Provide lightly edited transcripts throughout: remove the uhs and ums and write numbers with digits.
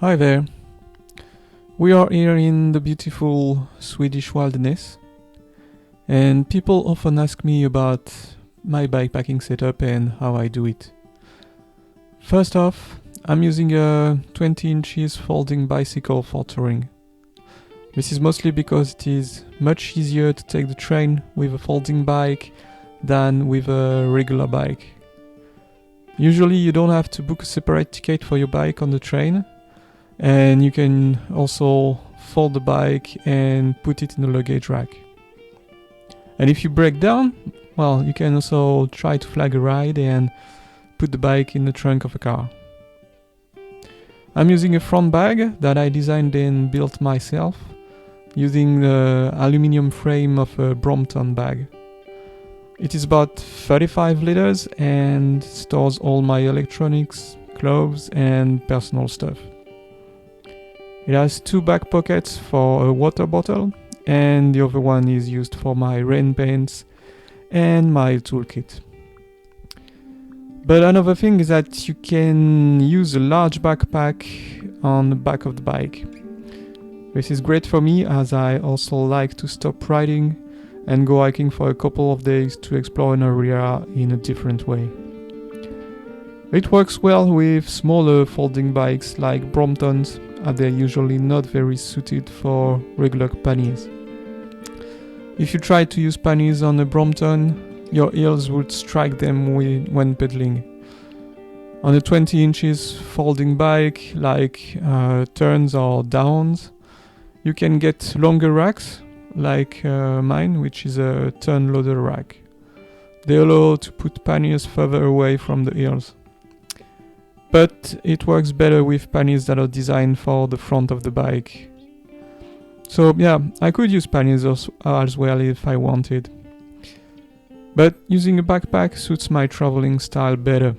Hi there. We are here in the beautiful Swedish wilderness, and people often ask me about my bikepacking setup and how I do it. First off, I'm using a 20 inches folding bicycle for touring. This is mostly because it is much easier to take the train with a folding bike than with a regular bike. Usually you don't have to book a separate ticket for your bike on the train, and you can also fold the bike and put it in the luggage rack. And if you break down, well, you can also try to flag a ride and put the bike in the trunk of a car. I'm using a front bag that I designed and built myself using the aluminium frame of a Brompton bag. It is about 35 liters and stores all my electronics, clothes and personal stuff. It has two back pockets for a water bottle, and the other one is used for my rain pants and my toolkit. But another thing is that you can use a large backpack on the back of the bike. This is great for me as I also like to stop riding and go hiking for a couple of days to explore an area in a different way. It works well with smaller folding bikes like Bromptons, as they're usually not very suited for regular panniers. If you try to use panniers on a Brompton, your heels would strike them when pedaling. On a 20 inches folding bike like Turns or Dahons, you can get longer racks like mine, which is a turn loader rack. They allow to put panniers further away from the heels. But it works better with panniers that are designed for the front of the bike. So yeah, I could use panniers as well if I wanted. But using a backpack suits my traveling style better.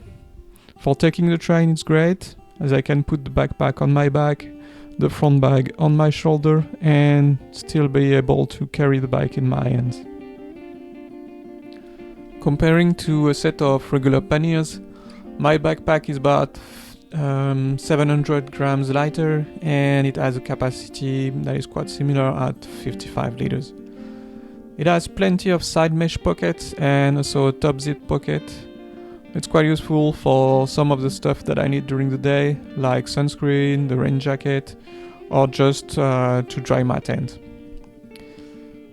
For taking the train it's great, as I can put the backpack on my back, the front bag on my shoulder, and still be able to carry the bike in my hands. Comparing to a set of regular panniers, my backpack is about 700 grams lighter, and it has a capacity that is quite similar at 55 liters. It has plenty of side mesh pockets and also a top zip pocket. It's quite useful for some of the stuff that I need during the day, like sunscreen, the rain jacket, or just to dry my tent.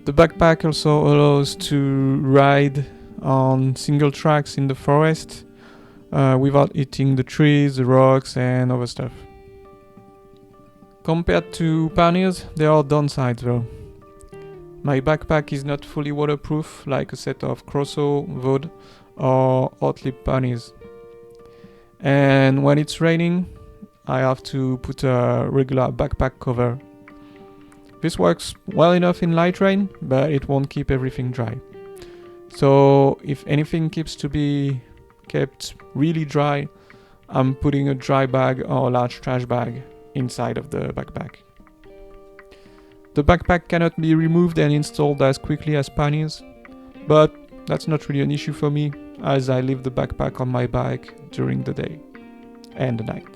The backpack also allows to ride on single tracks in the forest without hitting the trees, the rocks and other stuff. Compared to panniers, there are downsides though. My backpack is not fully waterproof like a set of Crosso, Vaude or Hot-Lip panniers. And when it's raining, I have to put a regular backpack cover. This works well enough in light rain, but it won't keep everything dry. So if anything keeps to be kept really dry, I'm putting a dry bag or a large trash bag inside of the backpack. The backpack cannot be removed and installed as quickly as panniers, but that's not really an issue for me as I leave the backpack on my bike during the day and the night.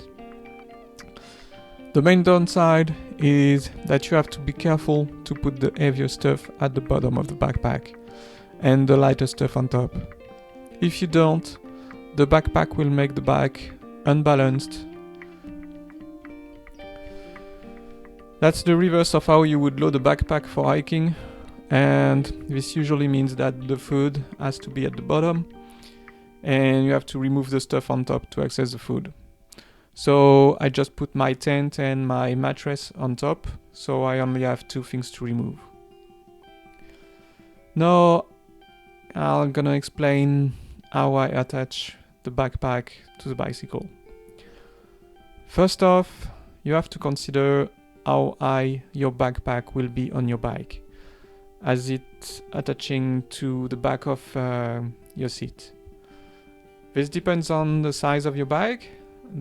The main downside is that you have to be careful to put the heavier stuff at the bottom of the backpack and the lighter stuff on top. If you don't, the backpack will make the bike unbalanced. That's the reverse of how you would load a backpack for hiking, and this usually means that the food has to be at the bottom and you have to remove the stuff on top to access the food. So I just put my tent and my mattress on top, so I only have two things to remove. Now I'm gonna explain how I attach the backpack to the bicycle. First off, you have to consider how high your backpack will be on your bike, as it's attaching to the back of your seat. This depends on the size of your bike,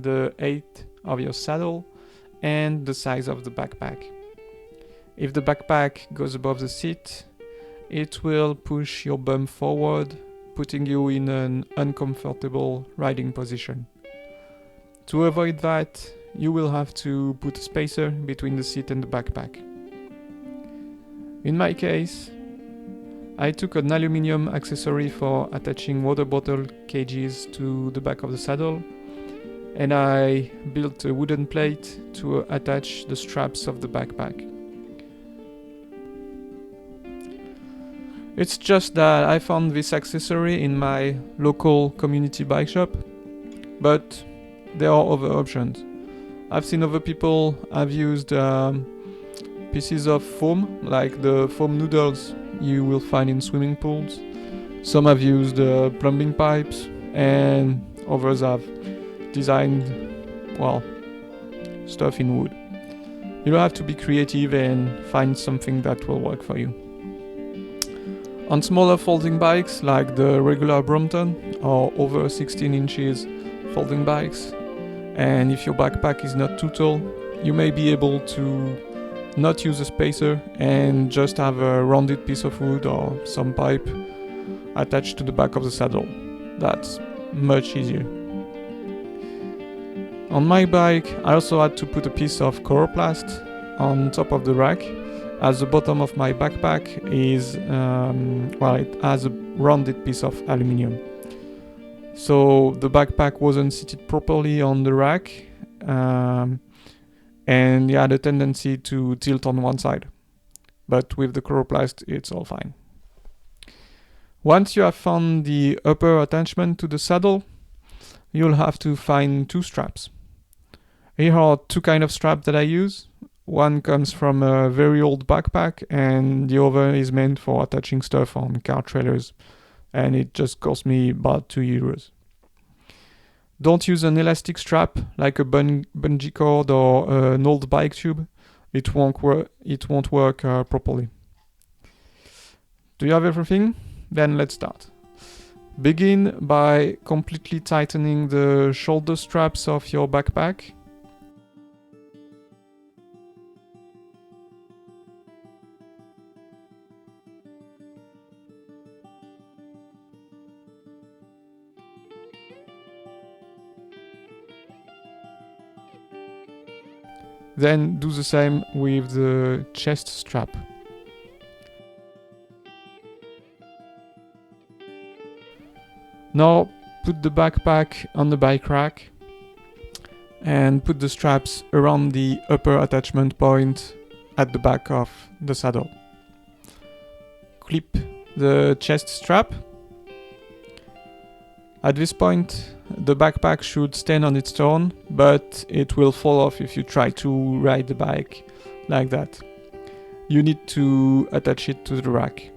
the height of your saddle, and the size of the backpack. If the backpack goes above the seat, it will push your bum forward, putting you in an uncomfortable riding position. To avoid that, you will have to put a spacer between the seat and the backpack. In my case, I took an aluminium accessory for attaching water bottle cages to the back of the saddle, and I built a wooden plate to attach the straps of the backpack. It's just that I found this accessory in my local community bike shop, but there are other options. I've seen other people have used pieces of foam, like the foam noodles you will find in swimming pools. Some have used plumbing pipes, and others have designed, stuff in wood. You'll have to be creative and find something that will work for you. On smaller folding bikes like the regular Brompton or over 16 inches folding bikes, and if your backpack is not too tall, you may be able to not use a spacer and just have a rounded piece of wood or some pipe attached to the back of the saddle. That's much easier. On my bike, I also had to put a piece of coroplast on top of the rack, as the bottom of my backpack is, it has a rounded piece of aluminium. So the backpack wasn't seated properly on the rack, and it had a tendency to tilt on one side. But with the coroplast, it's all fine. Once you have found the upper attachment to the saddle, you'll have to find two straps. Here are two kinds of straps that I use. One comes from a very old backpack, and the other is meant for attaching stuff on car trailers, and it just cost me about €2. Don't use an elastic strap like a bungee cord or an old bike tube. It won't work properly. Do you have everything? Then let's start. Begin by completely tightening the shoulder straps of your backpack. Then do the same with the chest strap. Now put the backpack on the bike rack and put the straps around the upper attachment point at the back of the saddle. Clip the chest strap. At this point, the backpack should stand on its own, but it will fall off if you try to ride the bike like that. You need to attach it to the rack.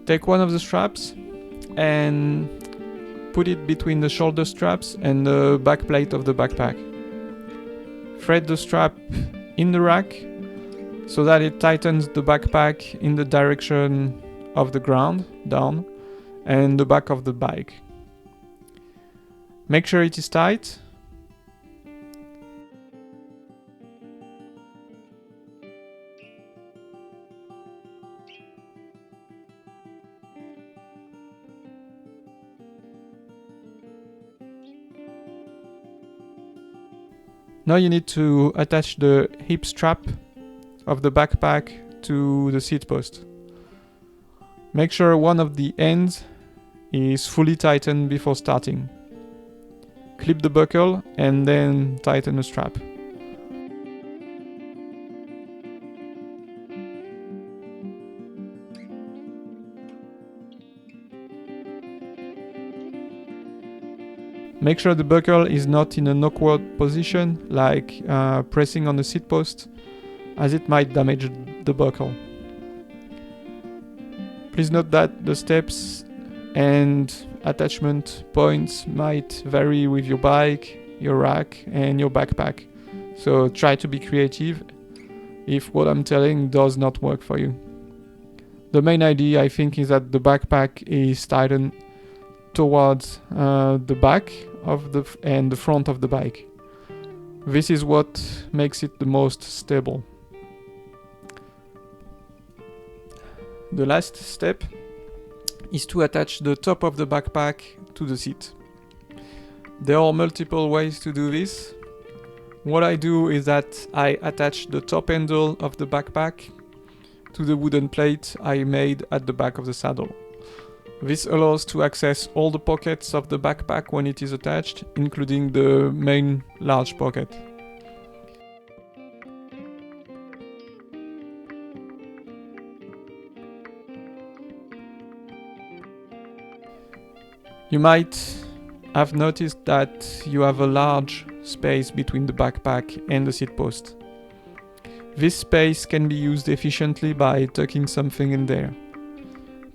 Take one of the straps and put it between the shoulder straps and the back plate of the backpack. Thread the strap in the rack so that it tightens the backpack in the direction of the ground, down, and the back of the bike. Make sure it is tight. Now you need to attach the hip strap of the backpack to the seat post. Make sure one of the ends is fully tightened before starting. Clip the buckle and then tighten the strap. Make sure the buckle is not in an awkward position, like pressing on the seat post, as it might damage the buckle. Please note that the steps and attachment points might vary with your bike, your rack, and your backpack. So try to be creative if what I'm telling does not work for you. The main idea, I think, is that the backpack is tightened towards the back of and the front of the bike. This is what makes it the most stable. The last step is to attach the top of the backpack to the seat. There are multiple ways to do this. What I do is that I attach the top handle of the backpack to the wooden plate I made at the back of the saddle. This allows to access all the pockets of the backpack when it is attached, including the main large pocket. You might have noticed that you have a large space between the backpack and the seat post. This space can be used efficiently by tucking something in there.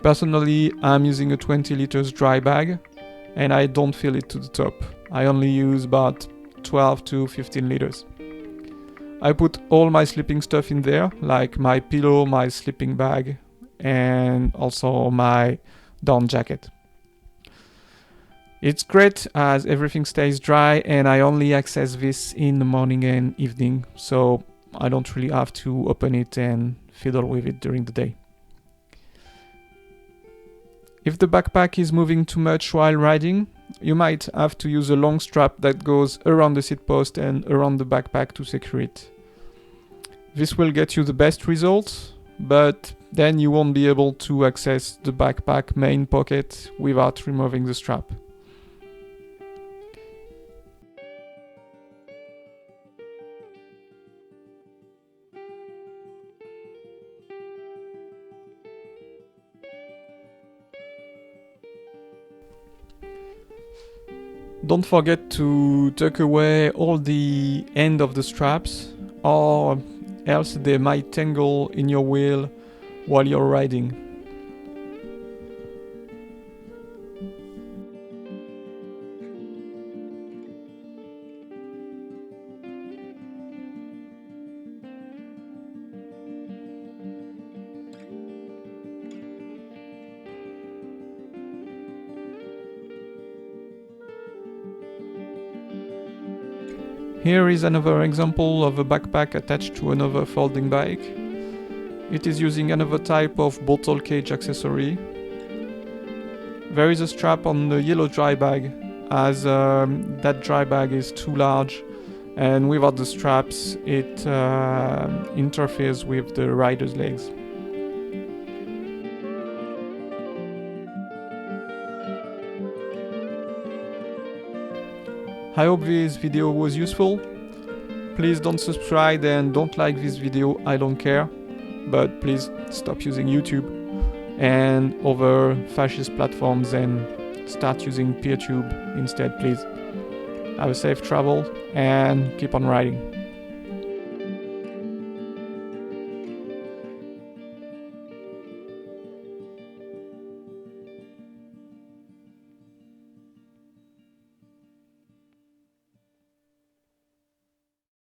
Personally, I'm using a 20 liters dry bag and I don't fill it to the top. I only use about 12 to 15 liters. I put all my sleeping stuff in there, like my pillow, my sleeping bag, and also my down jacket. It's great as everything stays dry and I only access this in the morning and evening, so I don't really have to open it and fiddle with it during the day. If the backpack is moving too much while riding, you might have to use a long strap that goes around the seat post and around the backpack to secure it. This will get you the best results, but then you won't be able to access the backpack main pocket without removing the strap. Don't forget to tuck away all the end of the straps, or else they might tangle in your wheel while you're riding. Here is another example of a backpack attached to another folding bike. It is using another type of bottle cage accessory. There is a strap on the yellow dry bag, as that dry bag is too large, and without the straps it interferes with the rider's legs. I hope this video was useful. Please don't subscribe and don't like this video, I don't care. But please stop using YouTube and other fascist platforms and start using PeerTube instead, please. Have a safe travel and keep on riding.